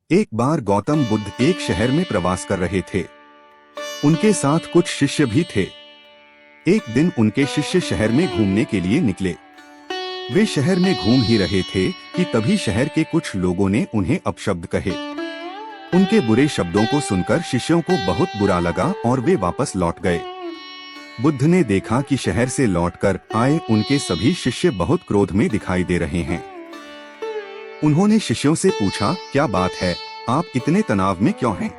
एक बार गौतम बुद्ध एक शहर में प्रवास कर रहे थे। उनके साथ कुछ शिष्य भी थे। एक दिन उनके शिष्य शहर में घूमने के लिए निकले। वे शहर में घूम ही रहे थे कि तभी शहर के कुछ लोगों ने उन्हें अपशब्द कहे। उनके बुरे शब्दों को सुनकर शिष्यों को बहुत बुरा लगा और वे वापस लौट गए। बुद्ध ने देखा कि शहर से लौटकर आए उनके सभी शिष्य बहुत क्रोध में दिखाई दे रहे हैं। उन्होंने शिष्यों से पूछा, क्या बात है, आप इतने तनाव में क्यों हैं?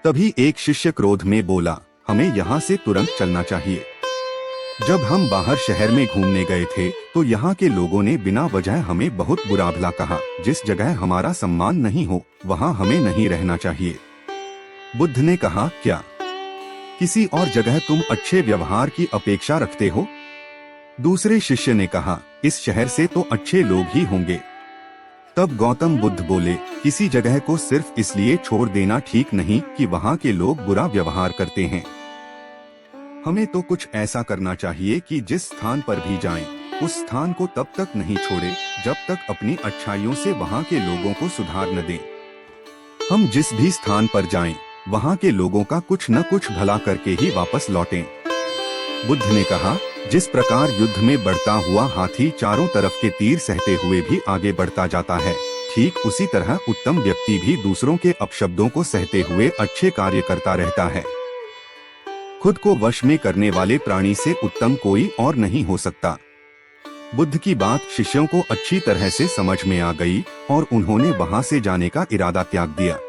तभी एक शिष्य क्रोध में बोला, हमें यहाँ से तुरंत चलना चाहिए। जब हम बाहर शहर में घूमने गए थे तो यहाँ के लोगों ने बिना वजह हमें बहुत बुरा भला कहा। जिस जगह हमारा सम्मान नहीं हो वहाँ हमें नहीं रहना चाहिए। बुद्ध ने कहा, क्या किसी और जगह तुम अच्छे व्यवहार की अपेक्षा रखते हो? दूसरे शिष्य ने कहा, इस शहर से तो अच्छे लोग ही होंगे। तब गौतम बुद्ध बोले, किसी जगह को सिर्फ इसलिए छोड़ देना ठीक नहीं कि वहाँ के लोग बुरा व्यवहार करते हैं। हमें तो कुछ ऐसा करना चाहिए कि जिस स्थान पर भी जाएं, उस स्थान को तब तक नहीं छोड़े जब तक अपनी अच्छाइयों से वहाँ के लोगों को सुधार न दें। हम जिस भी स्थान पर जाएं, वहाँ के लोगों का कुछ न कुछ भला करके ही वापस लौटें। बुद्ध ने कहा, जिस प्रकार युद्ध में बढ़ता हुआ हाथी चारों तरफ के तीर सहते हुए भी आगे बढ़ता जाता है, ठीक उसी तरह उत्तम व्यक्ति भी दूसरों के अपशब्दों को सहते हुए अच्छे कार्य करता रहता है। खुद को वश में करने वाले प्राणी से उत्तम कोई और नहीं हो सकता। बुद्ध की बात शिष्यों को अच्छी तरह से समझ में आ गई और उन्होंने वहां से जाने का इरादा त्याग दिया।